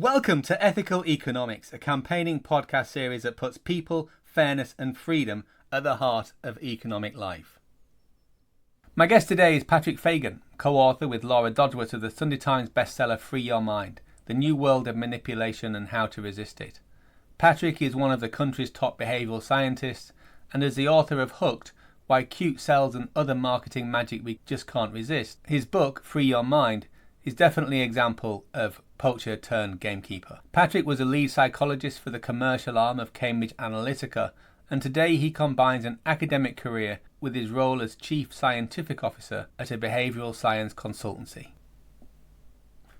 Welcome to Ethical Economics, a campaigning podcast series that puts people, fairness and freedom at the heart of economic life. My guest today is Patrick Fagan, co-author with Laura Dodsworth of the Sunday Times bestseller Free Your Mind, The New World of Manipulation and How to Resist It. Patrick is one of the country's top behavioural scientists and is the author of Hooked, Why Cute Sells and Other Marketing Magic We Just Can't Resist. His book, Free Your Mind, is definitely an example of poacher turned gamekeeper. Patrick was a lead psychologist for the commercial arm of Cambridge Analytica, and today he combines an academic career with his role as chief scientific officer at a behavioural science consultancy.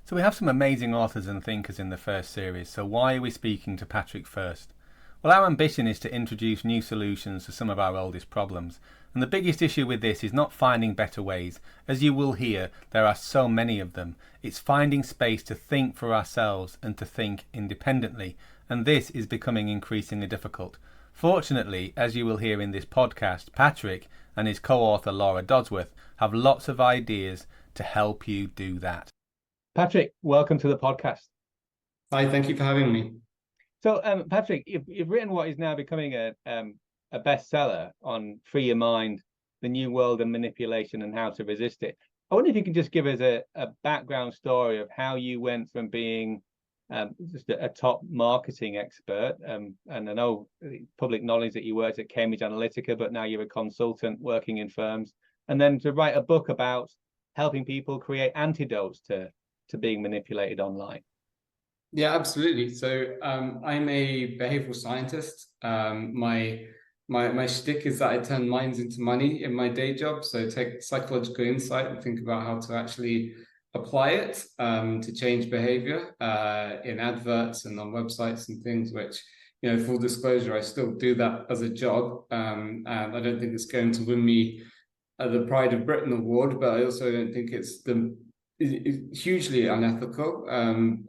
So we have some amazing authors and thinkers in the first series, so why are we speaking to Patrick first? Well, our ambition is to introduce new solutions to some of our oldest problems, and the biggest issue with this is not finding better ways. As you will hear, there are so many of them. It's finding space to think for ourselves and to think independently, and this is becoming increasingly difficult. Fortunately, as you will hear in this podcast, Patrick and his co-author Laura Dodsworth have lots of ideas to help you do that. Patrick, welcome to the podcast. Hi, thank you for having me. So, Patrick, you've written what is now becoming a bestseller on Free Your Mind, The New World of Manipulation and How to Resist It. I wonder if you can just give us a background story of how you went from being just a top marketing expert, and I know public knowledge that you worked at Cambridge Analytica, but now you're a consultant working in firms, and then to write a book about helping people create antidotes to being manipulated online. Yeah, absolutely. So I'm a behavioral scientist. My shtick is that I turn minds into money in my day job. So take psychological insight and think about how to actually apply it to change behavior in adverts and on websites and things, which, you know, full disclosure, I still do that as a job. And I don't think it's going to win me the Pride of Britain award, but I also don't think it's hugely unethical.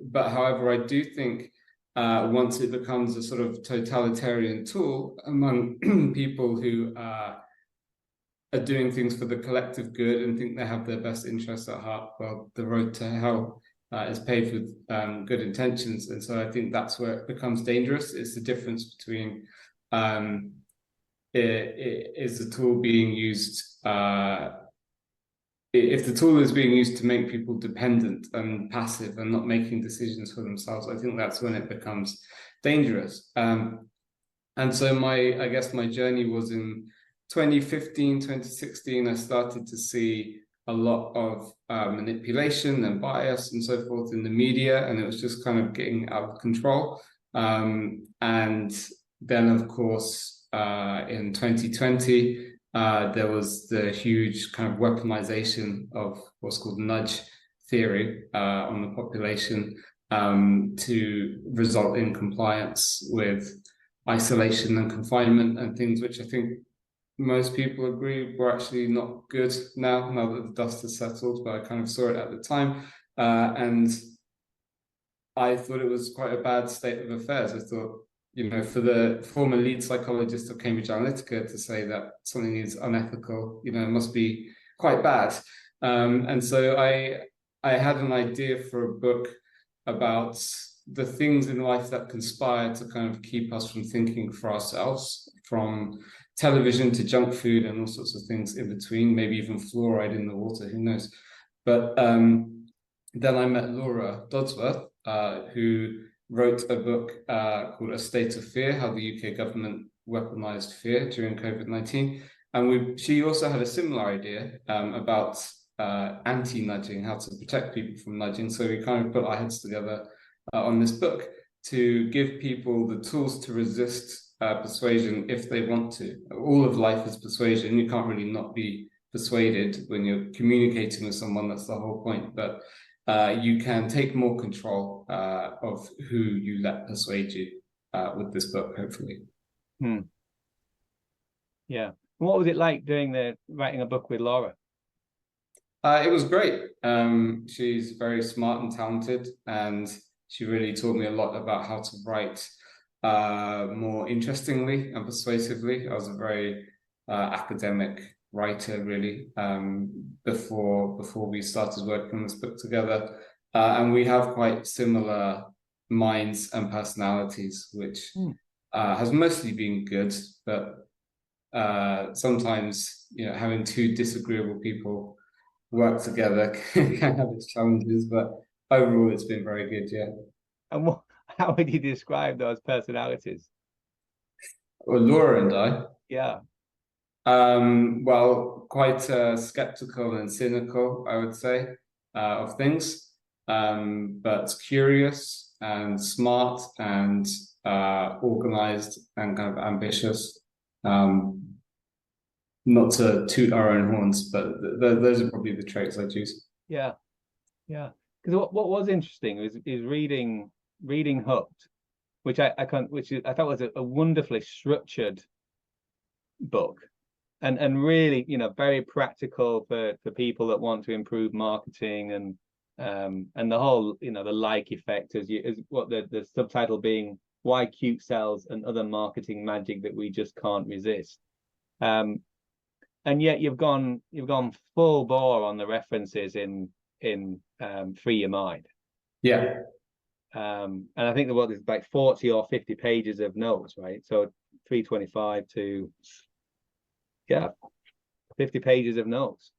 But however, I do think once it becomes a sort of totalitarian tool among people who are doing things for the collective good and think they have their best interests at heart, well, the road to hell is paved with good intentions. And so I think that's where it becomes dangerous. It's the difference between is the tool being used if the tool is being used to make people dependent and passive and not making decisions for themselves, I think that's when it becomes dangerous. And so I guess my journey was in 2015, 2016, I started to see a lot of manipulation and bias and so forth in the media, and it was just kind of getting out of control. And then, of course, in 2020, there was the huge kind of weaponization of what's called nudge theory on the population to result in compliance with isolation and confinement and things which I think most people agree were actually not good now that the dust has settled, but I kind of saw it at the time. And I thought it was quite a bad state of affairs. I thought, you know, for the former lead psychologist of Cambridge Analytica to say that something is unethical, you know, it must be quite bad. And so I had an idea for a book about the things in life that conspire to kind of keep us from thinking for ourselves, from television to junk food and all sorts of things in between, maybe even fluoride in the water, who knows. But then I met Laura Dodsworth, who wrote a book called A State of Fear, How the UK Government Weaponized Fear During COVID-19. And she also had a similar idea about anti-nudging, how to protect people from nudging. So we kind of put our heads together on this book to give people the tools to resist persuasion if they want to. All of life is persuasion. You can't really not be persuaded when you're communicating with someone. That's the whole point. But you can take more control of who you let persuade you with this book, hopefully. Yeah. What was it like writing a book with Laura? It was great. She's very smart and talented, and she really taught me a lot about how to write more interestingly and persuasively. I was a very academic writer, really, before we started working on this book together. And we have quite similar minds and personalities, which has mostly been good, but sometimes, having two disagreeable people work together can have its challenges, but overall it's been very good. Yeah. And how would you describe those personalities? Well, Laura and I, Yeah. well, quite skeptical and cynical, I would say, of things, but curious and smart and organized and kind of ambitious. Not to toot our own horns, but those are probably the traits I choose. Yeah. Yeah. Because what was interesting is reading Hooked, which I thought was a wonderfully structured book, and really, very practical for people that want to improve marketing, and the whole, the like effect, as what the subtitle being, why cute sells and other marketing magic that we just can't resist. And yet you've gone full bore on the references in Free Your Mind. Yeah. And I think there's like 40 or 50 pages of notes, right? So 325 to 50 pages of notes.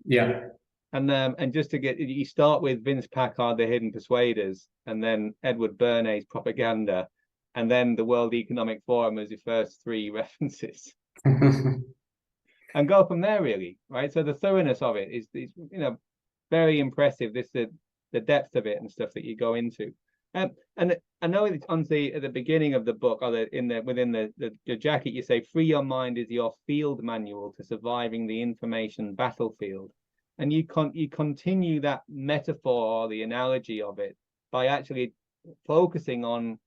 Yeah. And just to you start with Vince Packard, The Hidden Persuaders, and then Edward Bernays' Propaganda, and then the World Economic Forum as your first three references. And go from there, really, right? So the thoroughness of it is very impressive. The depth of it and stuff that you go into. And I know it's at the beginning of the book, or within the jacket, you say, "Free Your Mind is your field manual to surviving the information battlefield," and you continue that metaphor or the analogy of it by actually focusing on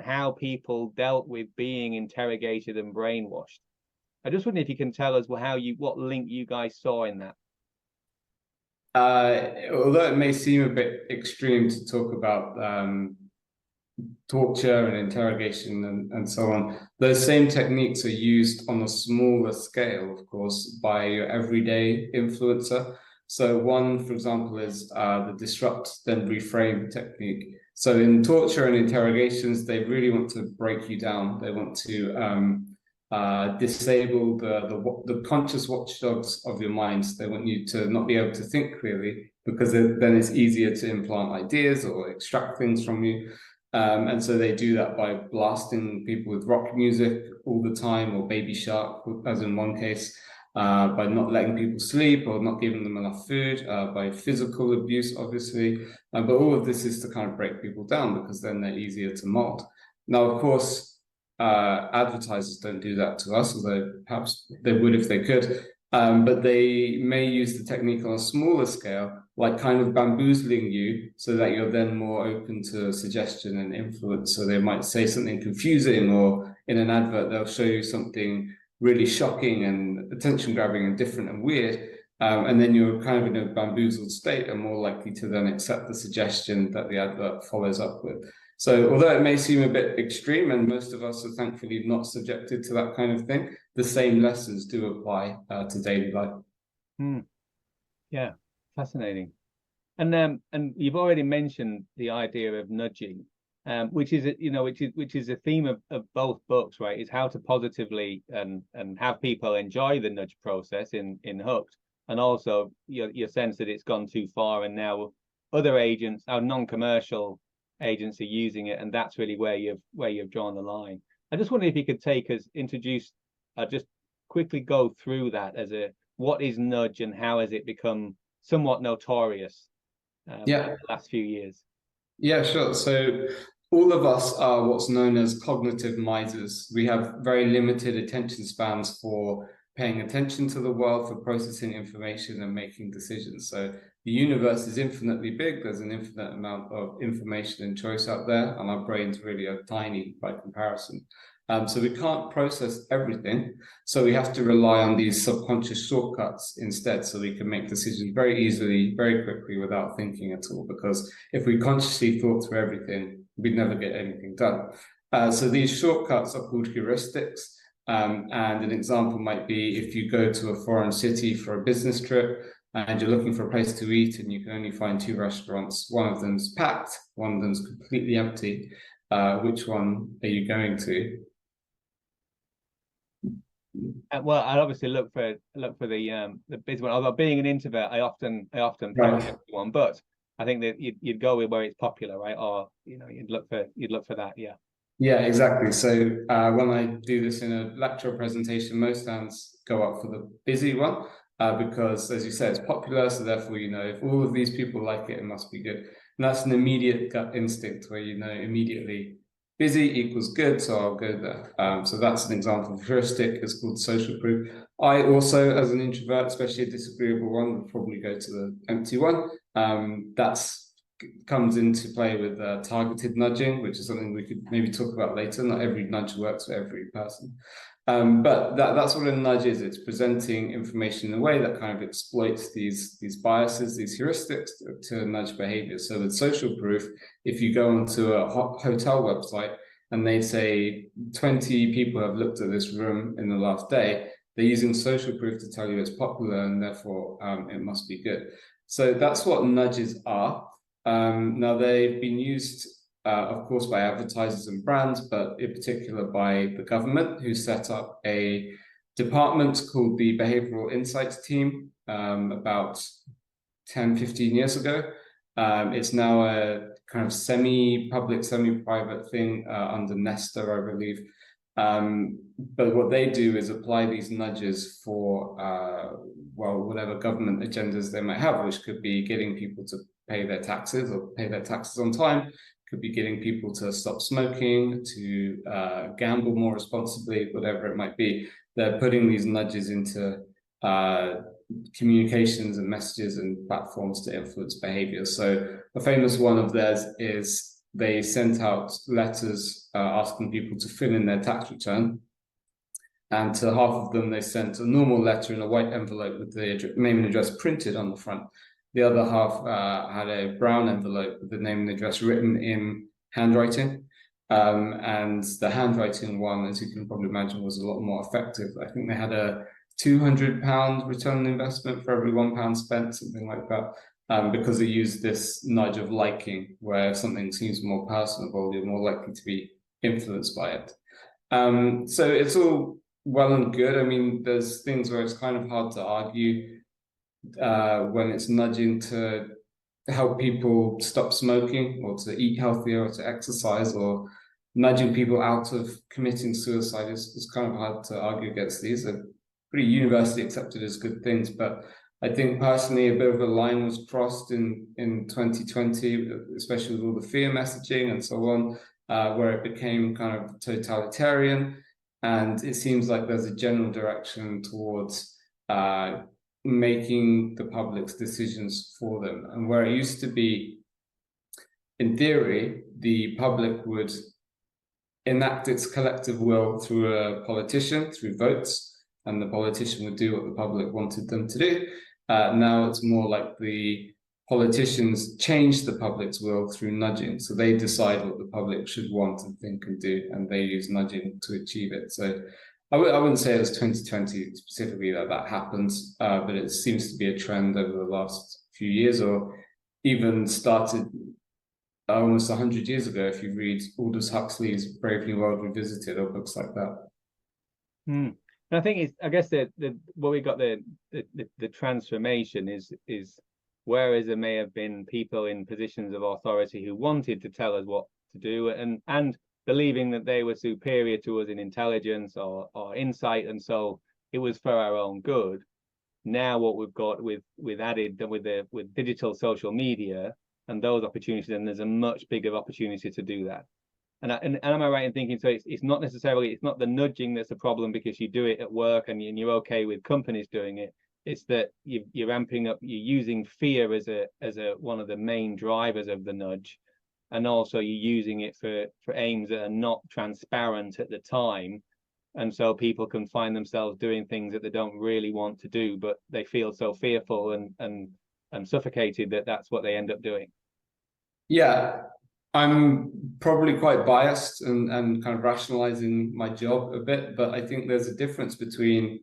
how people dealt with being interrogated and brainwashed. I just wonder if you can tell us what link you guys saw in that. Although it may seem a bit extreme to talk about torture and interrogation and so on, those same techniques are used on a smaller scale, of course, by your everyday influencer. So one, for example, is the disrupt then reframe technique. So in torture and interrogations, they really want to break you down. They want to disable the conscious watchdogs of your minds. They want you to not be able to think clearly, because then it's easier to implant ideas or extract things from you. And so they do that by blasting people with rock music all the time, or Baby Shark, as in one case, by not letting people sleep or not giving them enough food, by physical abuse, obviously. But all of this is to kind of break people down, because then they're easier to mold. Now, of course, advertisers don't do that to us, although perhaps they would if they could. But they may use the technique on a smaller scale, like kind of bamboozling you so that you're then more open to suggestion and influence. So they might say something confusing, or in an advert, they'll show you something really shocking and attention-grabbing and different and weird. And then you're kind of in a bamboozled state and more likely to then accept the suggestion that the advert follows up with. So although it may seem a bit extreme, and most of us are thankfully not subjected to that kind of thing, the same lessons do apply to daily life. Yeah, fascinating. And you've already mentioned the idea of nudging, which is a theme of both books, right? Is how to positively and have people enjoy the nudge process in Hooked, and also your sense that it's gone too far, and now other agents, our non-commercial agents, are using it, and that's really where you've drawn the line. I just wonder if you could just quickly go through that as what is nudge and how has it become somewhat notorious in the last few years. Yeah, sure. So all of us are what's known as cognitive misers. We have very limited attention spans for paying attention to the world, for processing information and making decisions. So the universe is infinitely big. There's an infinite amount of information and choice out there, and our brains really are tiny by comparison. So we can't process everything. So we have to rely on these subconscious shortcuts instead, so we can make decisions very easily, very quickly, without thinking at all. Because if we consciously thought through everything, we'd never get anything done. So these shortcuts are called heuristics. And an example might be if you go to a foreign city for a business trip, and you're looking for a place to eat, and you can only find 2 restaurants. One of them's packed, one of them's completely empty. Which one are you going to? Well, I'd obviously look for the busy one. Although being an introvert, I often pick one, but I think that you'd go with where it's popular, right? Or you'd look for that, yeah. Yeah, exactly. So when I do this in a lecture presentation, most hands go up for the busy one because, as you said, it's popular. So therefore, if all of these people like it, it must be good. And that's an immediate gut instinct where immediately busy equals good, so I'll go there. So that's an example of heuristic. It's called social proof. I also, as an introvert, especially a disagreeable one, would probably go to the empty one. That's comes into play with targeted nudging, which is something we could maybe talk about later. Not every nudge works for every person. But that's what a nudge is. It's presenting information in a way that kind of exploits these biases, these heuristics to nudge behavior. So with social proof, if you go onto a hotel website and they say 20 people have looked at this room in the last day, they're using social proof to tell you it's popular and therefore it must be good. So that's what nudges are. Now, they've been used, of course, by advertisers and brands, but in particular by the government, who set up a department called the Behavioural Insights Team about 10, 15 years ago. It's now a kind of semi-public, semi-private thing under Nesta, I believe. But what they do is apply these nudges for, whatever government agendas they might have, which could be getting people to pay their taxes or pay their taxes on time, could be getting people to stop smoking, to gamble more responsibly, whatever it might be. They're putting these nudges into communications and messages and platforms to influence behavior. So a famous one of theirs is they sent out letters asking people to fill in their tax return. And to half of them, they sent a normal letter in a white envelope with the name and address printed on the front. The other half had a brown envelope with the name and address written in handwriting. And the handwriting one, as you can probably imagine, was a lot more effective. I think they had a £200 return on investment for every £1 spent, something like that, because they used this nudge of liking, where if something seems more personable, you're more likely to be influenced by it. So it's all well and good. I mean, there's things where it's kind of hard to argue when it's nudging to help people stop smoking or to eat healthier or to exercise, or nudging people out of committing suicide. It's kind of hard to argue against these. They're pretty universally accepted as good things, but I think personally a bit of a line was crossed in 2020, especially with all the fear messaging and so on, where it became kind of totalitarian. And it seems like there's a general direction towards making the public's decisions for them. And where it used to be, in theory, the public would enact its collective will through a politician, through votes, and the politician would do what the public wanted them to do. Now it's more like the politicians change the public's will through nudging. So they decide what the public should want and think and do, and they use nudging to achieve it. So I wouldn't say it was 2020 specifically that happens, but it seems to be a trend over the last few years, or even started almost 100 years ago if you read Aldous Huxley's Brave New World Revisited or books like that. And I think I guess what we got the transformation is whereas there may have been people in positions of authority who wanted to tell us what to do and believing that they were superior to us in intelligence or insight, and so it was for our own good. Now what we've got with digital social media and those opportunities, and there's a much bigger opportunity to do that. And am I right in thinking, so it's not the nudging that's the problem because you do it at work and you're okay with companies doing it. It's that you're ramping up, you're using fear as a one of the main drivers of the nudge, and also you're using it for aims that are not transparent at the time, and so people can find themselves doing things that they don't really want to do, but they feel so fearful and suffocated that that's what they end up doing. Yeah, I'm probably quite biased and kind of rationalizing my job a bit, but I think there's a difference between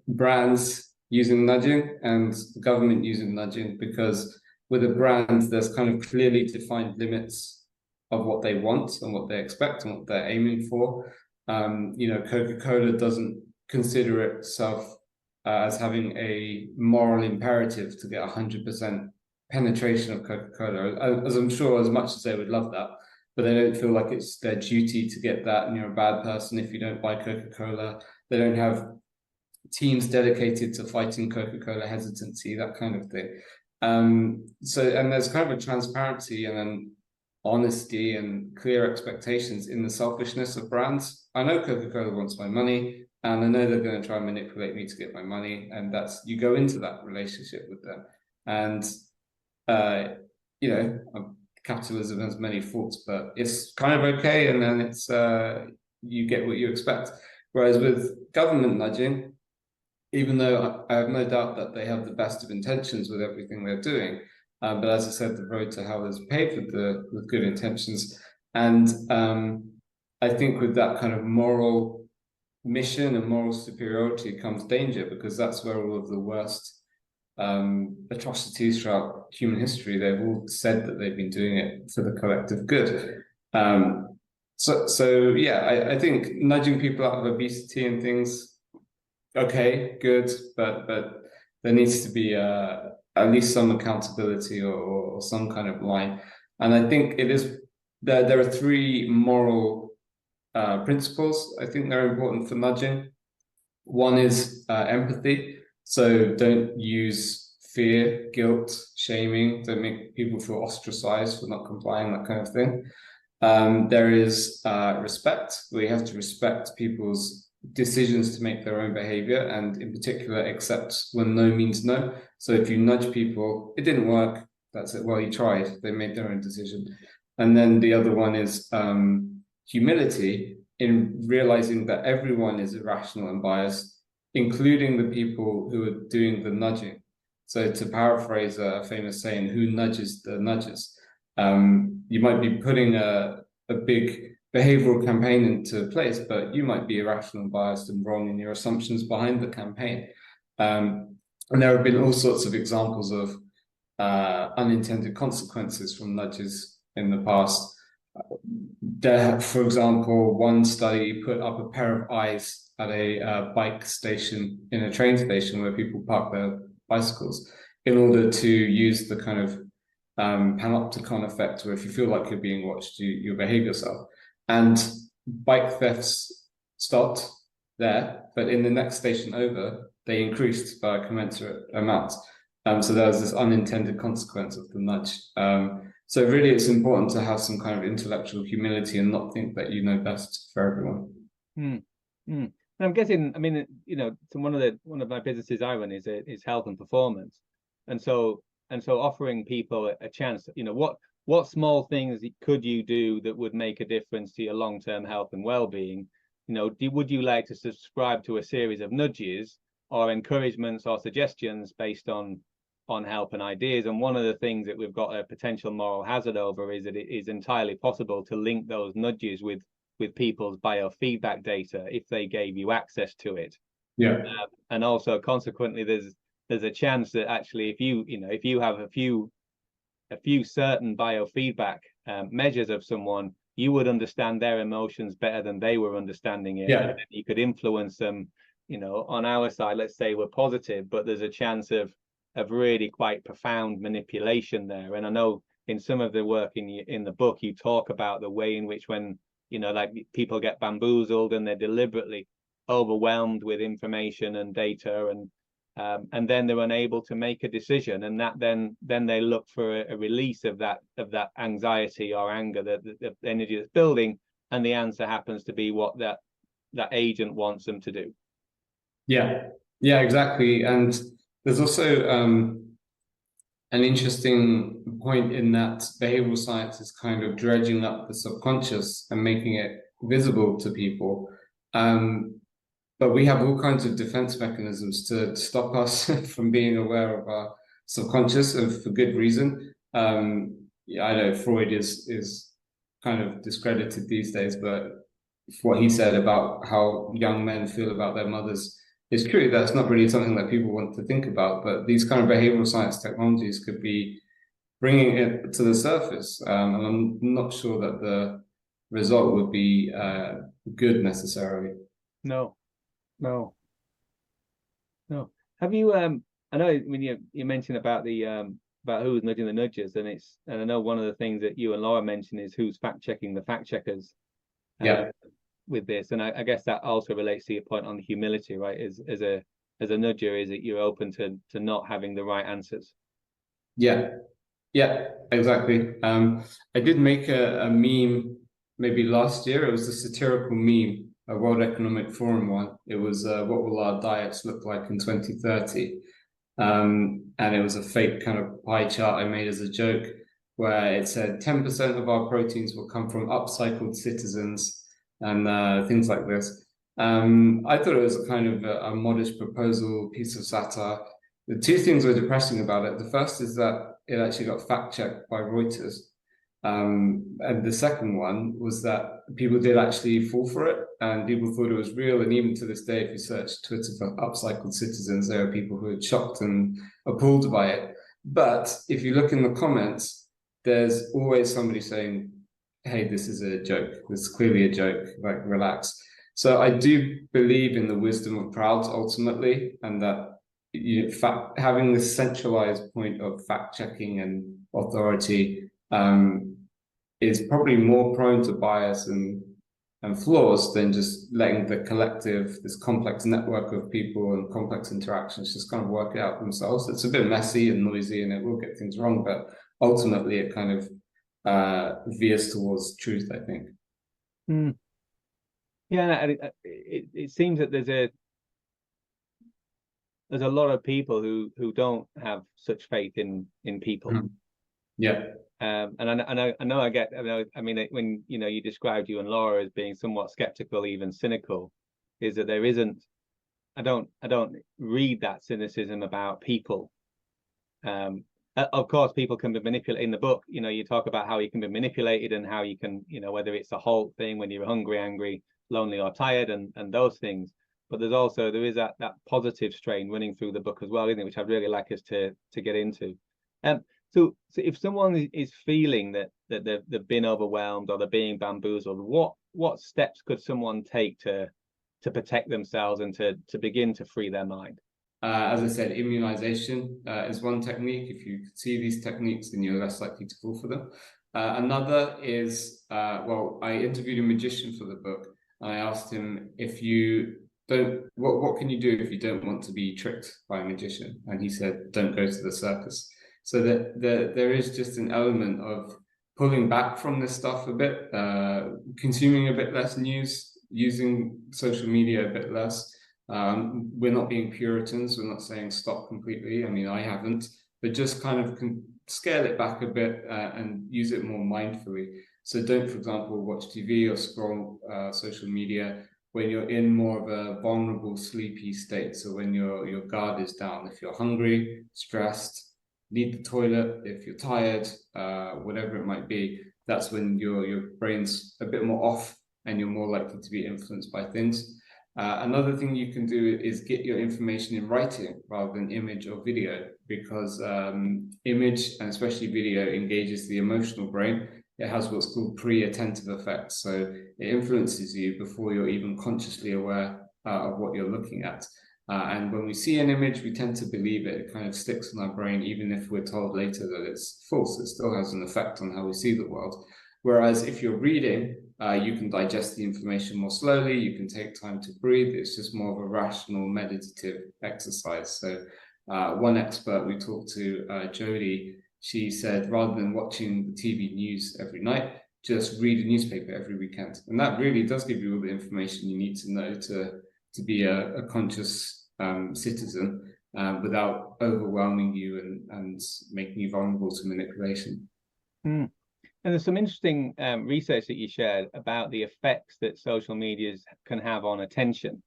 brands using nudging and the government using nudging, because with a brand, there's kind of clearly defined limits of what they want and what they expect and what they're aiming for. Coca-Cola doesn't consider itself as having a moral imperative to get 100% penetration of Coca-Cola, as I'm sure, as much as they would love that, but they don't feel like it's their duty to get that, and you're a bad person if you don't buy Coca-Cola. They don't have teams dedicated to fighting Coca-Cola hesitancy, that kind of thing. And there's kind of a transparency and an honesty and clear expectations in the selfishness of brands. I know Coca-Cola wants my money, and I know they're going to try and manipulate me to get my money, and that's, you go into that relationship with them. And capitalism has many faults, but it's kind of okay, and then it's you get what you expect. Whereas with government nudging, even though I have no doubt that they have the best of intentions with everything they're doing, but as I said, the road to hell is paved with good intentions. And I think with that kind of moral mission and moral superiority comes danger, because that's where all of the worst atrocities throughout human history, they've all said that they've been doing it for the collective good. I think nudging people out of obesity and things, okay, good, but there needs to be at least some accountability or some kind of line. And I think it is there are three moral principles I think they're important for nudging. One is empathy. So don't use fear, guilt, shaming. Don't make people feel ostracized for not complying, that kind of thing. There is respect, where you have to respect people's decisions to make their own behavior, and in particular accept when no means no. So if you nudge people, it didn't work, that's it, well, you tried, they made their own decision. And then the other one is humility, in realizing that everyone is irrational and biased, including the people who are doing the nudging. So to paraphrase a famous saying, who nudges the nudges? You might be putting a big behavioral campaign into place, but you might be irrational and biased and wrong in your assumptions behind the campaign. And there have been all sorts of examples of unintended consequences from nudges in the past. For example, one study put up a pair of eyes at a bike station in a train station where people park their bicycles, in order to use the kind of panopticon effect, where if you feel like you're being watched, you behave yourself. And bike thefts stopped there, but in the next station over, they increased by a commensurate amount. So there was this unintended consequence of the nudge. So really, it's important to have some kind of intellectual humility and not think that you know best for everyone. And I'm guessing, I mean, so one of my businesses I run is health and performance, and so offering people a chance. What small things could you do that would make a difference to your long-term health and well-being? Would you like to subscribe to a series of nudges or encouragements or suggestions based on help and ideas? And one of the things that we've got a potential moral hazard over is that it is entirely possible to link those nudges with people's biofeedback data if they gave you access to it. Yeah. And also consequently, there's a chance that actually if you have a few certain biofeedback measures of someone, you would understand their emotions better than they were understanding it. Yeah. And you could influence them. On our side, let's say we're positive, but there's a chance of really quite profound manipulation there. And I know in some of the work in the book, you talk about the way in which when like people get bamboozled and they're deliberately overwhelmed with information and data, and then they're unable to make a decision, and that then they look for a release of that anxiety or anger, the energy that's building, and the answer happens to be what that agent wants them to do. Yeah, exactly. And there's also an interesting point in that behavioral science is kind of dredging up the subconscious and making it visible to people. But we have all kinds of defense mechanisms to stop us from being aware of our subconscious, and for good reason. I know Freud is kind of discredited these days, but what he said about how young men feel about their mothers it's true that's not really something that people want to think about, but these kind of behavioral science technologies could be bringing it to the surface. And I'm not sure that the result would be good necessarily. No. Have you I know when you mentioned about the about who's nudging the nudgers, and I know one of the things that you and Laura mentioned is who's fact checking the fact checkers. Yeah. With this, and I guess that also relates to your point on the humility, right? As a nudger, is that you're open to not having the right answers. Yeah, exactly. I did make a meme maybe last year. It was a satirical meme, a World Economic Forum one. It was what will our diets look like in 2030? And it was a fake kind of pie chart I made as a joke where it said 10% of our proteins will come from upcycled citizens and things like this. I thought it was a kind of a modest proposal, piece of satire. The two things were depressing about it. The first is that it actually got fact-checked by Reuters. And the second one was that people did actually fall for it, and people thought it was real. And even to this day, if you search Twitter for upcycled citizens, there are people who are shocked and appalled by it. But if you look in the comments, there's always somebody saying, hey, this is a joke. This is clearly a joke, like, relax. So I do believe in the wisdom of crowds ultimately, and that having this centralized point of fact-checking and authority is probably more prone to bias and flaws than just letting the collective, this complex network of people and complex interactions just kind of work it out themselves. It's a bit messy and noisy and it will get things wrong, but ultimately it kind of veers towards truth, I think. Yeah, it seems that there's a lot of people who don't have such faith in people. Yeah. And I know I mean when you described you and Laura as being somewhat skeptical, even cynical, is that there isn't. I don't read that cynicism about people. Of course, people can be manipulated. In the book, you talk about how you can be manipulated and how you can, whether it's a halt thing when you're hungry, angry, lonely, or tired, and those things. But there is that positive strain running through the book as well, isn't it? Which I'd really like us to get into. So if someone is feeling that they've been overwhelmed or they're being bamboozled, what steps could someone take to protect themselves and to begin to free their mind? As I said, immunization is one technique. If you see these techniques, then you're less likely to fall for them. Another is, I interviewed a magician for the book, and I asked him, if you don't, what can you do if you don't want to be tricked by a magician? And he said, don't go to the circus. So that there is just an element of pulling back from this stuff a bit, consuming a bit less news, using social media a bit less. We're not being Puritans. We're not saying stop completely. I mean, I haven't, but just kind of scale it back a bit and use it more mindfully. So don't, for example, watch TV or scroll social media when you're in more of a vulnerable, sleepy state. So when your guard is down, if you're hungry, stressed, need the toilet, if you're tired, whatever it might be, that's when your brain's a bit more off and you're more likely to be influenced by things. Another thing you can do is get your information in writing rather than image or video, because image, and especially video, engages the emotional brain. It has what's called pre-attentive effects. So it influences you before you're even consciously aware of what you're looking at. And when we see an image, we tend to believe it. It kind of sticks in our brain, even if we're told later that it's false. It still has an effect on how we see the world. Whereas if you're reading, you can digest the information more slowly. You can take time to breathe. It's just more of a rational, meditative exercise. So one expert we talked to, Jodie, she said, rather than watching the TV news every night, just read a newspaper every weekend. And that really does give you all the information you need to know to be a conscious citizen without overwhelming you and making you vulnerable to manipulation. And there's some interesting research that you shared about the effects that social media can have on attention.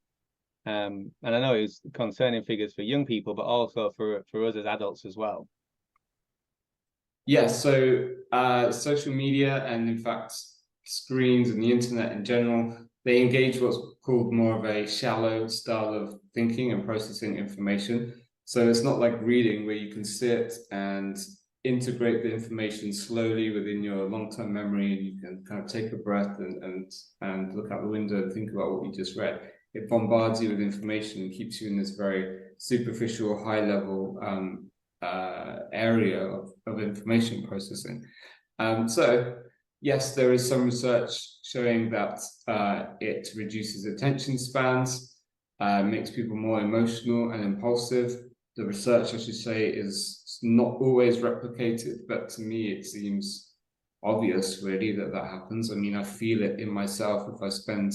And I know it was concerning figures for young people, but also for us as adults as well. Yeah, so social media and in fact screens and the internet in general they engage what's called more of a shallow style of thinking and processing information. So it's not like reading where you can sit and integrate the information slowly within your long-term memory, and you can kind of take a breath and look out the window and think about what you just read. It bombards you with information and keeps you in this very superficial, high-level area of information processing. So yes, there is some research showing that it reduces attention spans, makes people more emotional and impulsive. The research, I should say, is not always replicated, but to me it seems obvious really that happens. I mean, I feel it in myself if I spend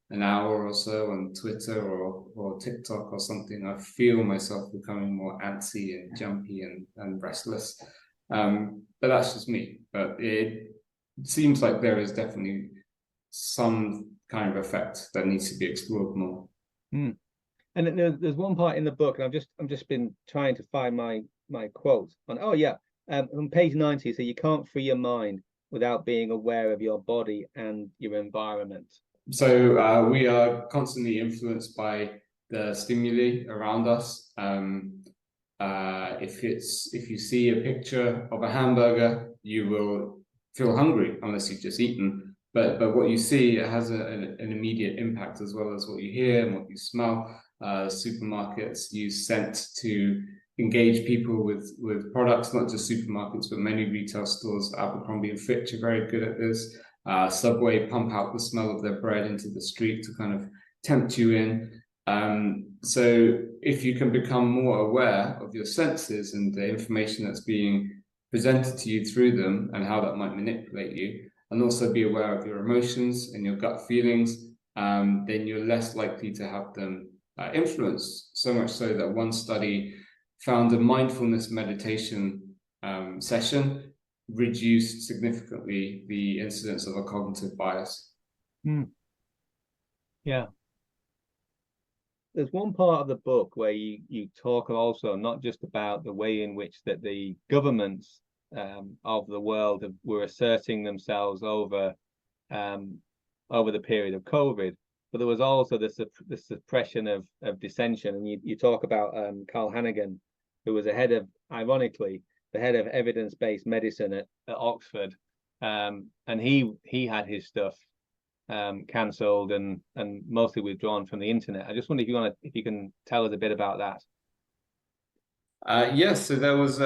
an hour or so on Twitter or TikTok or something. I feel myself becoming more antsy and jumpy and restless. But that's just me. But it seems like there is definitely some kind of effect that needs to be explored more. Mm. And there's one part in the book, and I'm just been trying to find my quote on. Oh yeah, on page 90, so you can't free your mind without being aware of your body and your environment. So we are constantly influenced by the stimuli around us. If you see a picture of a hamburger, you will feel hungry unless you've just eaten. But what you see, it has an immediate impact, as well as what you hear and what you smell. Supermarkets use scent to engage people with products, not just supermarkets, but many retail stores. Abercrombie and Fitch are very good at this. Subway pump out the smell of their bread into the street to kind of tempt you in. So if you can become more aware of your senses and the information that's being presented to you through them and how that might manipulate you, and also be aware of your emotions and your gut feelings, then you're less likely to have them influence. So much so that one study found a mindfulness meditation session reduced significantly the incidence of a cognitive bias. Yeah. There's one part of the book where you talk also not just about the way in which that the governments of the world were asserting themselves over the period of COVID, but there was also the suppression of dissension. And you talk about Carl Hannigan, who was ironically, the head of evidence-based medicine at Oxford, and he had his stuff cancelled and mostly withdrawn from the internet. I just wonder if you can tell us a bit about that. Yes, so there was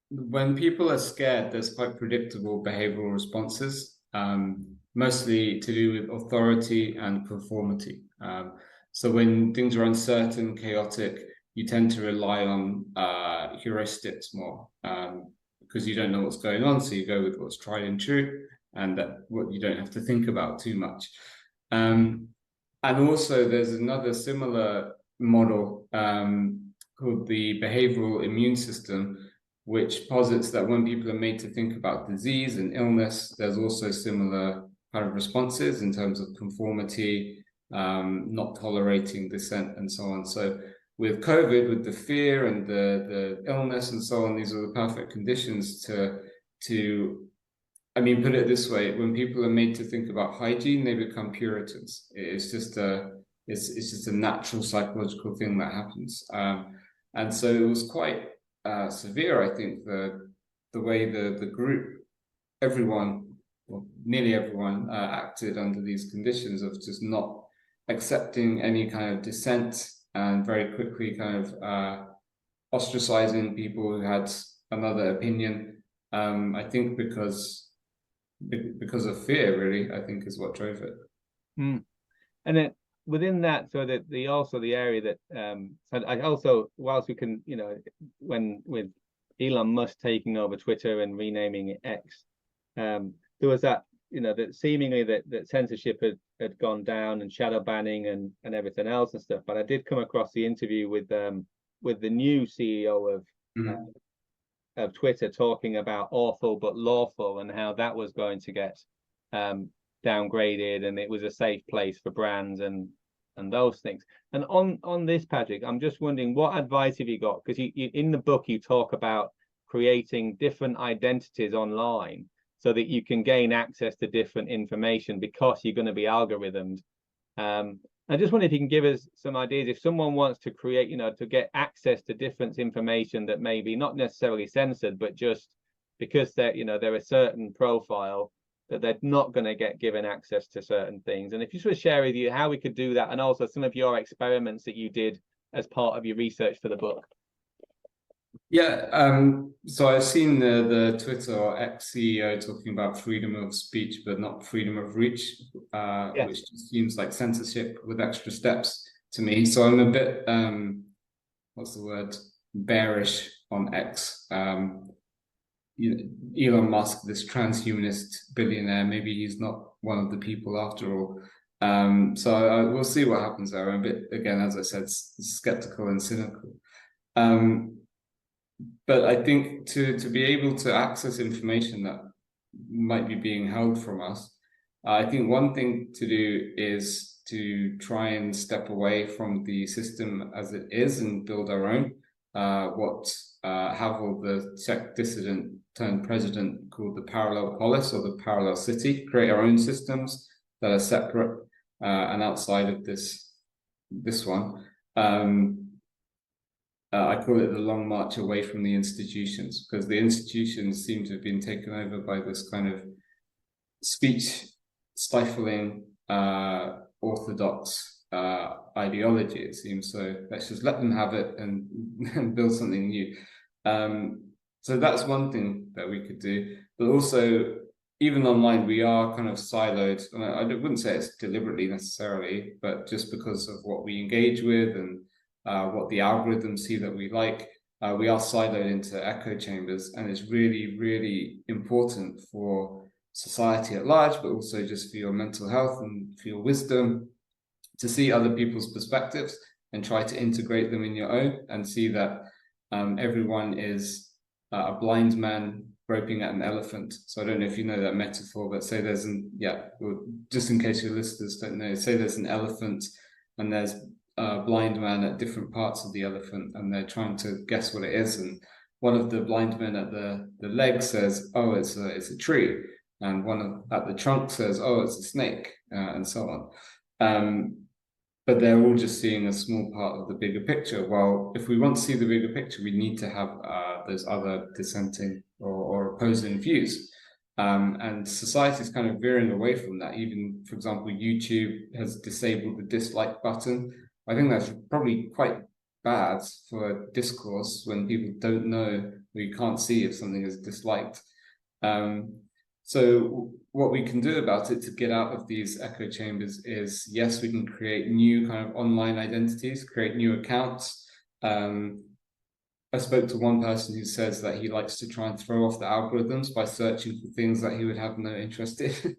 when people are scared, there's quite predictable behavioral responses, mostly to do with authority and conformity. So when things are uncertain, chaotic, you tend to rely on heuristics more, because you don't know what's going on, so you go with what's tried and true, and that what you don't have to think about too much. And also there's another similar model called the behavioral immune system, which posits that when people are made to think about disease and illness, there's also similar kind of responses in terms of conformity, not tolerating dissent, and so on. So with COVID, with the fear and the illness and so on, these are the perfect conditions to I mean, put it this way: when people are made to think about hygiene, they become Puritans. It's just a natural psychological thing that happens. And so it was quite severe, I think, the way the group, everyone, well, nearly everyone, acted under these conditions of just not accepting any kind of dissent, and very quickly kind of ostracizing people who had another opinion. I think because of fear, really, I think, is what drove it. And then within that, so that the area that I also, whilst we can, when with Elon Musk taking over Twitter and renaming it X, there was that, that seemingly that censorship had gone down, and shadow banning and everything else and stuff. But I did come across the interview with the new CEO of Twitter, talking about awful but lawful, and how that was going to get downgraded, and it was a safe place for brands and those things. And on this, Patrick, I'm just wondering, what advice have you got? Because you in the book you talk about creating different identities online so that you can gain access to different information because you're going to be algorithmed. I just wonder if you can give us some ideas if someone wants to create, to get access to different information that may be not necessarily censored, but just because they're a certain profile, that they're not going to get given access to certain things. And if you just share with you how we could do that, and also some of your experiments that you did as part of your research for the book. Yeah, so I've seen the Twitter or ex CEO talking about freedom of speech, but not freedom of reach, Yes. which just seems like censorship with extra steps to me. So I'm a bit, what's the word, bearish on X. Elon Musk, this transhumanist billionaire, maybe he's not one of the people after all. So we'll see what happens there. I'm a bit, again, as I said, skeptical and cynical. But I think to be able to access information that might be being held from us, I think one thing to do is to try and step away from the system as it is and build our own. What Havel, the Czech dissident turned president, called the parallel polis or the parallel city, create our own systems that are separate and outside of this one. I call it the long march away from the institutions, because the institutions seem to have been taken over by this kind of speech stifling orthodox ideology, it seems. So let's just let them have it and build something new. So that's one thing that we could do. But also, even online, we are kind of siloed. And I wouldn't say it's deliberately necessarily, but just because of what we engage with and what the algorithms see that we like, we are siloed into echo chambers, and it's really, really important for society at large, but also just for your mental health and for your wisdom, to see other people's perspectives and try to integrate them in your own, and see that everyone is a blind man groping at an elephant. So I don't know if you know that metaphor, but say there's just in case your listeners don't know, say there's an elephant and there's a blind man at different parts of the elephant, and they're trying to guess what it is. And one of the blind men at the leg says, "Oh, it's a tree," and one at the trunk says, "Oh, it's a snake," and so on. But they're all just seeing a small part of the bigger picture. Well, if we want to see the bigger picture, we need to have those other dissenting or opposing views. And society is kind of veering away from that. Even, for example, YouTube has disabled the dislike button. I think that's probably quite bad for discourse when people don't know, or you can't see if something is disliked. So what we can do about it to get out of these echo chambers is, yes, we can create new kind of online identities, create new accounts. I spoke to one person who says that he likes to try and throw off the algorithms by searching for things that he would have no interest in.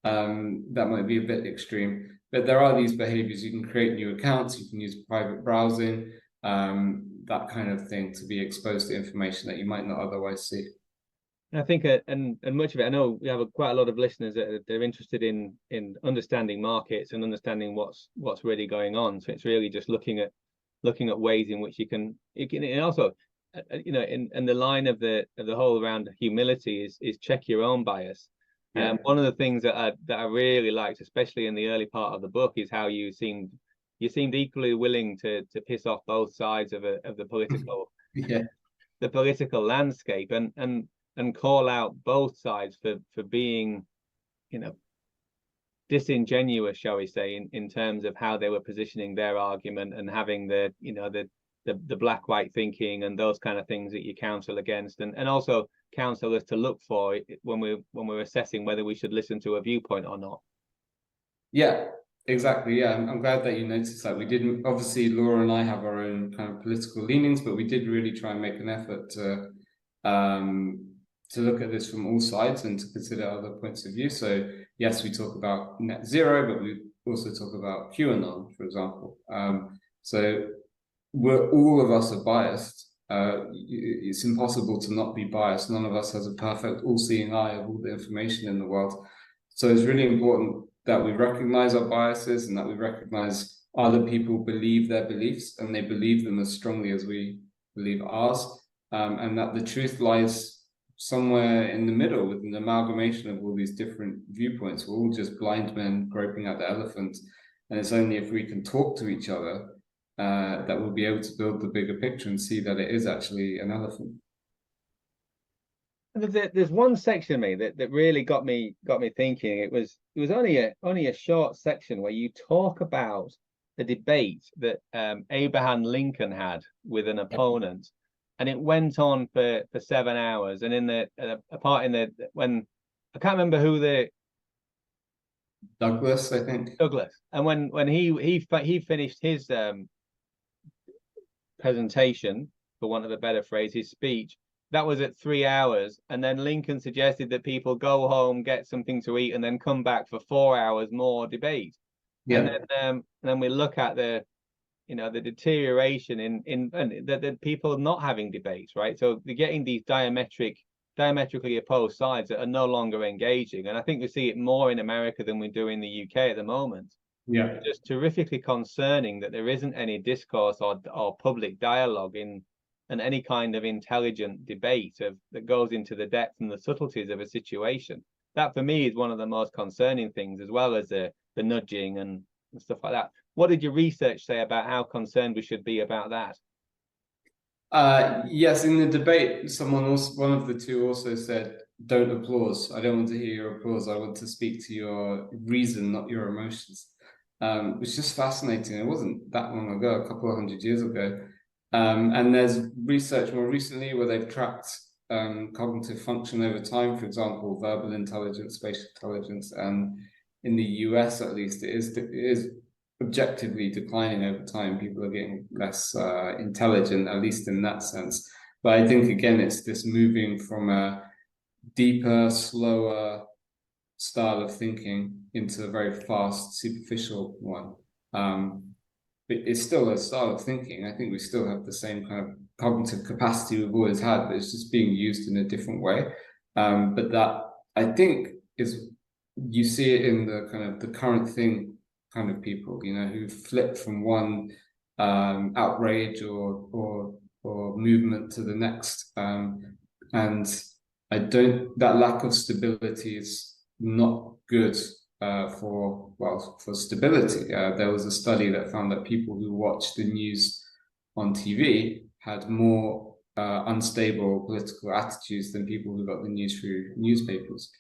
That might be a bit extreme. But there are these behaviors. You can create new accounts, you can use private browsing, that kind of thing, to be exposed to information that you might not otherwise see. I think, and much of it, I know we have quite a lot of listeners that are interested in understanding markets and understanding what's really going on. So it's really just looking at ways in which you can and also, in the line of the whole around humility is check your own bias. One of the things that I really liked, especially in the early part of the book, is how you seemed equally willing to piss off both sides of the political the political landscape, and call out both sides for being, disingenuous, shall we say, in terms of how they were positioning their argument, and having the black-white thinking and those kind of things that you counsel against, and also counsel us to look for when we're assessing whether we should listen to a viewpoint or not. Yeah, exactly. Yeah, I'm glad that you noticed that. We didn't, obviously, Laura and I have our own kind of political leanings, but we did really try and make an effort to look at this from all sides and to consider other points of view. So yes, we talk about net zero, but we also talk about QAnon, for example. So all of us are biased. It's impossible to not be biased. None of us has a perfect all-seeing eye of all the information in the world. So it's really important that we recognize our biases, and that we recognize other people believe their beliefs, and they believe them as strongly as we believe ours, and that the truth lies somewhere in the middle with an amalgamation of all these different viewpoints. We're all just blind men groping at the elephant. And it's only if we can talk to each other that we'll be able to build the bigger picture and see that it is actually an elephant. There's one section of me that really got me thinking. It was only a short section where you talk about the debate that Abraham Lincoln had with an opponent, and it went on for 7 hours. And in the a part in the when I can't remember who the Douglas, I think. Douglas, and when he finished his presentation, for want of a better phrase, his speech. That was at 3 hours, and then Lincoln suggested that people go home, get something to eat, and then come back for 4 hours more debate. Yeah. And then we look at the deterioration in the people not having debates, right? So they're getting these diametrically opposed sides that are no longer engaging, and I think we see it more in America than we do in the UK at the moment. Yeah. It's just terrifically concerning that there isn't any discourse or public dialogue and any kind of intelligent debate that goes into the depth and the subtleties of a situation. That for me is one of the most concerning things, as well as the nudging and stuff like that. What did your research say about how concerned we should be about that? Yes, in the debate, one of the two also said, "Don't applause. I don't want to hear your applause. I want to speak to your reason, not your emotions." Which is just fascinating. It wasn't that long ago, a couple of 100 years ago. And there's research more recently where they've tracked cognitive function over time, for example, verbal intelligence, spatial intelligence, and in the US at least, it is objectively declining over time. People are getting less intelligent, at least in that sense. But I think, again, it's this moving from a deeper, slower style of thinking into a very fast, superficial one. But it's still a style of thinking. I think we still have the same kind of cognitive capacity we've always had, but it's just being used in a different way. But that, I think, is, you see it in the kind of the current thing kind of people, who flip from one outrage or movement to the next. And that lack of stability is not good for stability. There was a study that found that people who watched the news on TV had more unstable political attitudes than people who got the news through newspapers.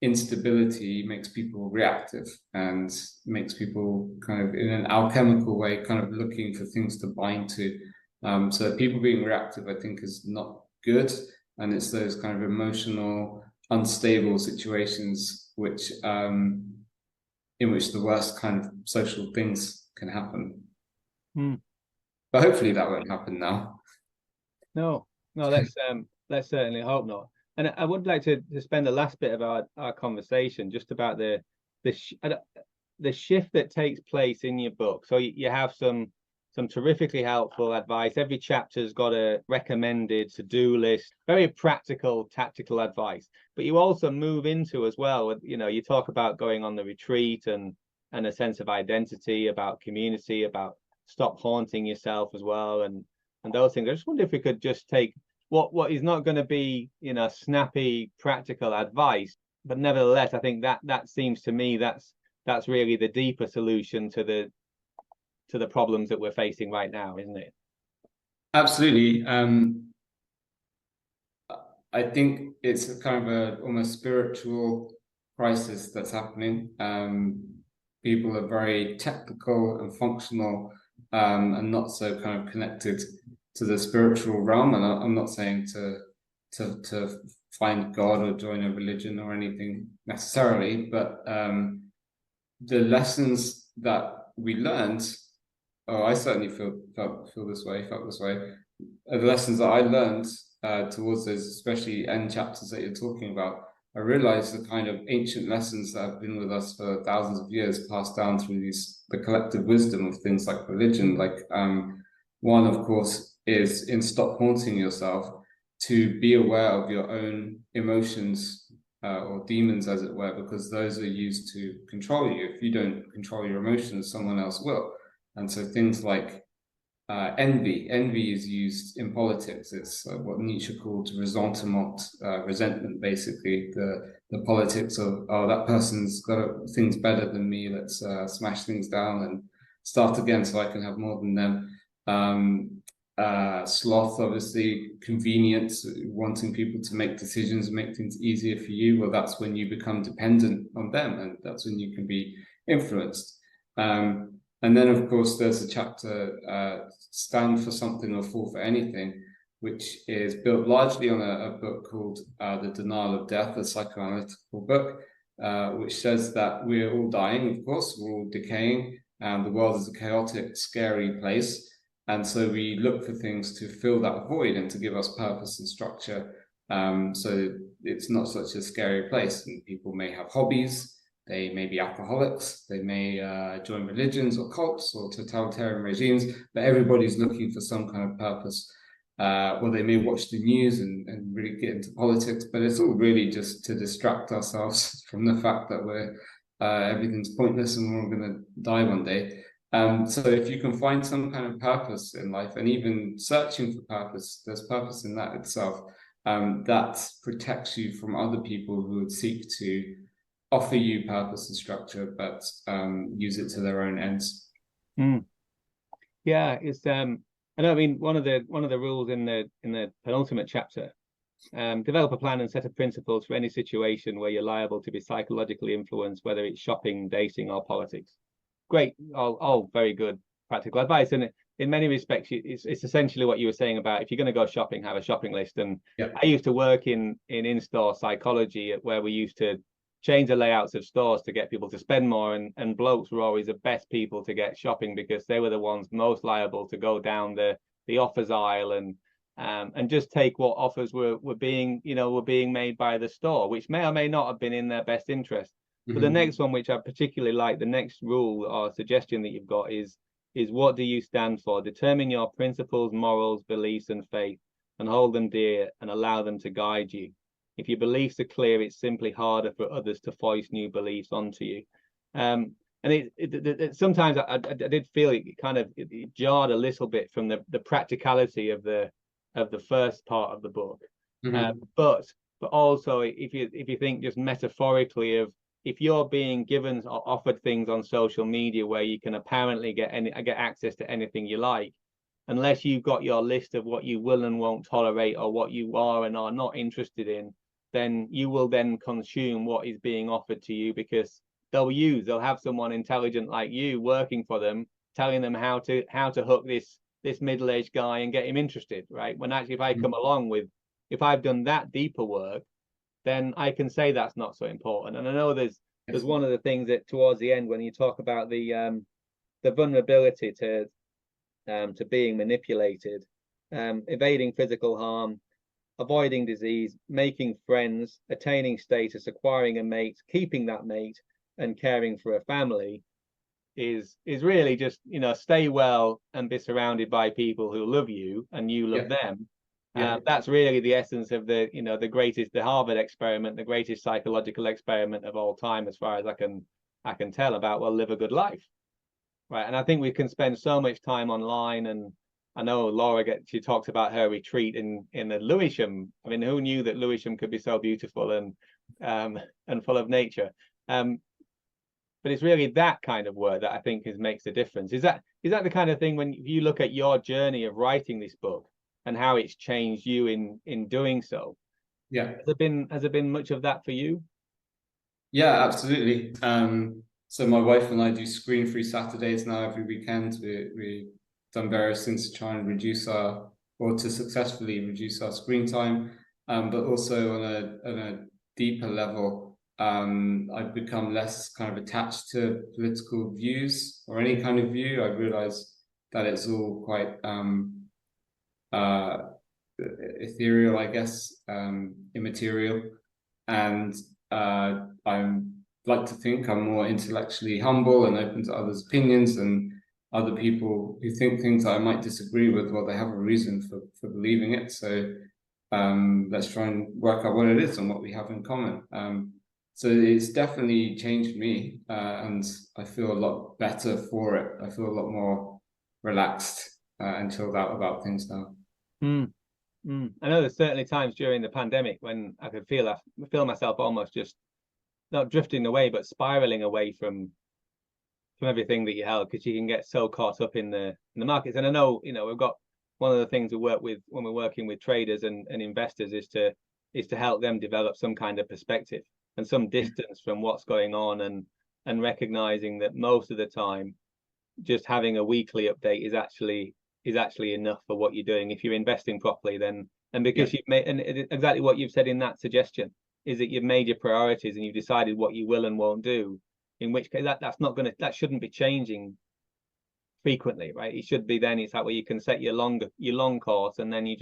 Instability makes people reactive and makes people kind of, in an alchemical way, kind of looking for things to bind to. So people being reactive, I think, is not good. And it's those kind of emotional, unstable situations in which the worst kind of social things can happen. But hopefully that won't happen now. No, let's certainly hope not. And I would like to spend the last bit of our conversation just about the shift that takes place in your book. So you have some terrifically helpful advice. Every chapter's got a recommended to-do list, very practical, tactical advice. But you also move into as well, you talk about going on the retreat and a sense of identity, about community, about stop haunting yourself as well, and those things. I just wonder if we could just take what is not going to be, snappy, practical advice, but nevertheless, I think that seems to me that's really the deeper solution to the problems that we're facing right now, isn't it? Absolutely. I think it's a kind of a almost spiritual crisis that's happening. People are very technical and functional, and not so kind of connected to the spiritual realm. And I'm not saying to find God or join a religion or anything necessarily, but the lessons that we learned, I certainly felt this way. The lessons that I learned towards those, especially end chapters that you're talking about, I realized the kind of ancient lessons that have been with us for thousands of years, passed down through the collective wisdom of things like religion. Like one, of course, is in stop haunting yourself, to be aware of your own emotions or demons, as it were, because those are used to control you. If you don't control your emotions, someone else will. And so things like envy. Envy is used in politics. It's what Nietzsche called ressentiment, resentment, basically. The politics of, oh, that person's got things better than me. Let's smash things down and start again so I can have more than them. Sloth, obviously, convenience, wanting people to make decisions and make things easier for you. Well, that's when you become dependent on them, and that's when you can be influenced. And then, of course, there's a chapter, Stand for Something or Fall for Anything, which is built largely on a book called The Denial of Death, a psychoanalytical book, which says that we're all dying, of course, we're all decaying, and the world is a chaotic, scary place. And so we look for things to fill that void and to give us purpose and structure. So it's not such a scary place. And people may have hobbies, they may be alcoholics, they may join religions or cults or totalitarian regimes, but everybody's looking for some kind of purpose. Or they may watch the news and really get into politics, but it's all really just to distract ourselves from the fact that everything's pointless and we're all going to die one day. So if you can find some kind of purpose in life, and even searching for purpose, there's purpose in that itself, that protects you from other people who would seek to offer you purpose and structure, but use it to their own ends. Yeah, it's I know. I mean, one of the rules in the penultimate chapter, develop a plan and set of principles for any situation where you're liable to be psychologically influenced, whether it's shopping, dating, or politics. Great, all very good practical advice, and in many respects, it's essentially what you were saying about if you're going to go shopping, have a shopping list. And I used to work in in-store psychology, where we used to change the layouts of stores to get people to spend more, and blokes were always the best people to get shopping because they were the ones most liable to go down the offers aisle and just take what offers were being made by the store, which may or may not have been in their best interest. But the next one, which I particularly like, the next rule or suggestion that you've got is what do you stand for? Determine your principles, morals, beliefs, and faith, and hold them dear and allow them to guide you. If your beliefs are clear, it's simply harder for others to foist new beliefs onto you. And it sometimes I did feel it jarred a little bit from the practicality of the first part of the book. But also if you think just metaphorically of, if you're being given or offered things on social media where you can apparently get access to anything you like, unless you've got your list of what you will and won't tolerate or what you are and are not interested in, then you will then consume what is being offered to you, because they'll have someone intelligent like you working for them, telling them how to hook this middle-aged guy and get him interested, right? When actually, if I come along with, if I've done that deeper work, then I can say that's not so important. And I know there's one of the things that towards the end, when you talk about the vulnerability to being manipulated, evading physical harm, avoiding disease, making friends, attaining status, acquiring a mate, keeping that mate, and caring for a family, is really just, stay well and be surrounded by people who love you and you love them. That's really the essence of the Harvard experiment, the greatest psychological experiment of all time, as far as I can tell, about, well, live a good life, right? And I think we can spend so much time online, and I know Laura she talks about her retreat in the Lewisham. I mean, who knew that Lewisham could be so beautiful and full of nature? But it's really that kind of work that I think makes a difference. Is that the kind of thing, when you look at your journey of writing this book and how it's changed you in doing so? Has there been much of that for you? Yeah, absolutely. So my wife and I do screen-free Saturdays now every weekend. We've done various things to try and to successfully reduce our screen time, but also on a deeper level, I've become less kind of attached to political views or any kind of view. I realize that it's all quite ethereal, I guess, immaterial, and I like to think I'm more intellectually humble and open to others' opinions, and other people who think things that I might disagree with, well, they have a reason for believing it. So let's try and work out what it is and what we have in common. So it's definitely changed me, and I feel a lot better for it. I feel a lot more relaxed and chilled out about things now. Mm. I know there's certainly times during the pandemic when I could feel myself almost just not drifting away, but spiraling away from everything that you held, because you can get so caught up in the markets. And I know, we've got one of the things we work with when we're working with traders and investors is to help them develop some kind of perspective and some distance from what's going on, and recognizing that most of the time just having a weekly update is actually enough for what you're doing if you're investing properly. Then, and because you've made, and exactly what you've said in that suggestion is that you've made your priorities and you've decided what you will and won't do, in which case that shouldn't be changing frequently, right? It should be, then it's like where you can set your long course, and then you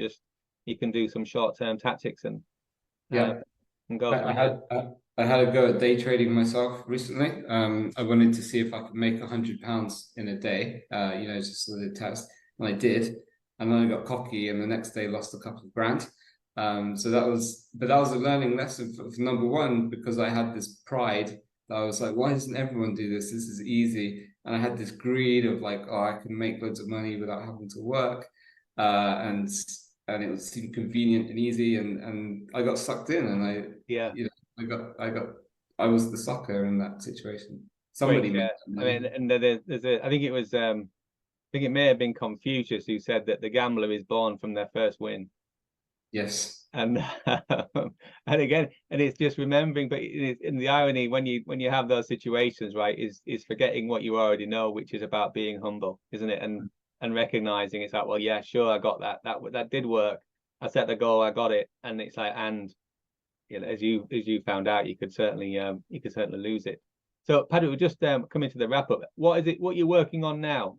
can do some short-term tactics and go from there. I had a go at day trading myself recently. I wanted to see if I could make £100 in a day, just as a test, and I did. And then I got cocky, and the next day lost a couple of grand. So that was a learning lesson for number one, because I had this pride that I was like, why doesn't everyone do this? This is easy. And I had this greed of like, oh, I can make loads of money without having to work, and it seemed convenient and easy, and I got sucked in, and I was the sucker in that situation. Somebody made and I think it may have been Confucius who said that the gambler is born from their first win. Yes. And again, and it's just remembering, but in the irony when you have those situations, right, is forgetting what you already know, which is about being humble, isn't it? And recognizing it's like, well, yeah, sure, I got that did work. I set the goal, I got it, and it's like, and as you found out, you could certainly lose it. So Patrick, we're just coming to the wrap up. What you're working on now?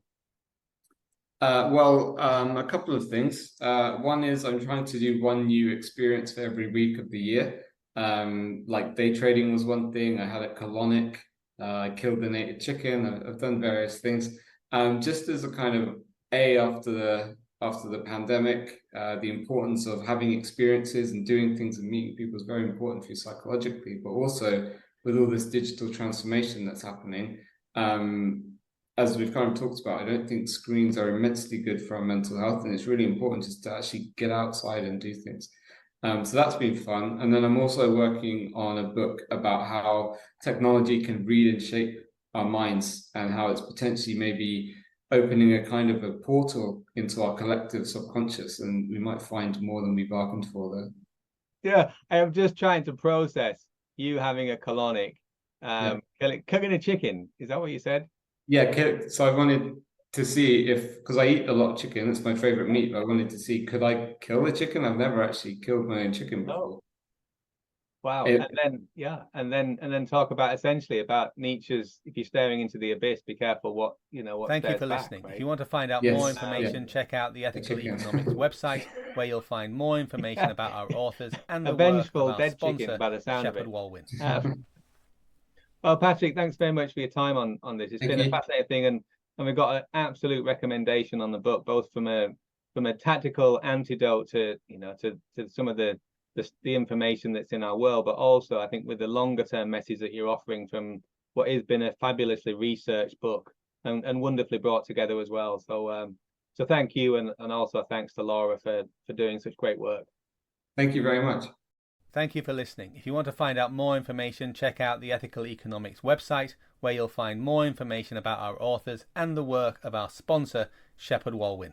A couple of things. One is I'm trying to do one new experience for every week of the year. Like day trading was one thing. I had a colonic. I killed the native chicken. I've done various things. Just as a kind of after the pandemic, the importance of having experiences and doing things and meeting people is very important for you psychologically, but also with all this digital transformation that's happening. As we've kind of talked about, I don't think screens are immensely good for our mental health, and it's really important just to actually get outside and do things. So that's been fun. And then I'm also working on a book about how technology can read and shape our minds, and how it's potentially maybe opening a kind of a portal into our collective subconscious, and we might find more than we bargained for there. Yeah, I am just trying to process you having a colonic, cooking a chicken. Is that what you said? Yeah, so I wanted to see because I eat a lot of chicken, it's my favorite meat, but I wanted to see, could I kill a chicken? I've never actually killed my own chicken before. Oh. Wow. And then talk about essentially about Nietzsche's, if you're staring into the abyss, be careful what Thank you for back, listening. right? If you want to find out more information, check out the Ethical Economics website, where you'll find more information about our authors and the work of our sponsor, Shepherd Walwyn. Well, Patrick, thanks very much for your time on this. It's been a fascinating thing, and we've got an absolute recommendation on the book, both from a tactical antidote to some of the information that's in our world, but also I think with the longer term message that you're offering from what has been a fabulously researched book and wonderfully brought together as well. So thank you, and also thanks to Laura for doing such great work. Thank you very much. Thank you for listening. If you want to find out more information, check out the Ethical Economics website, where you'll find more information about our authors and the work of our sponsor, Shepherd Walwyn.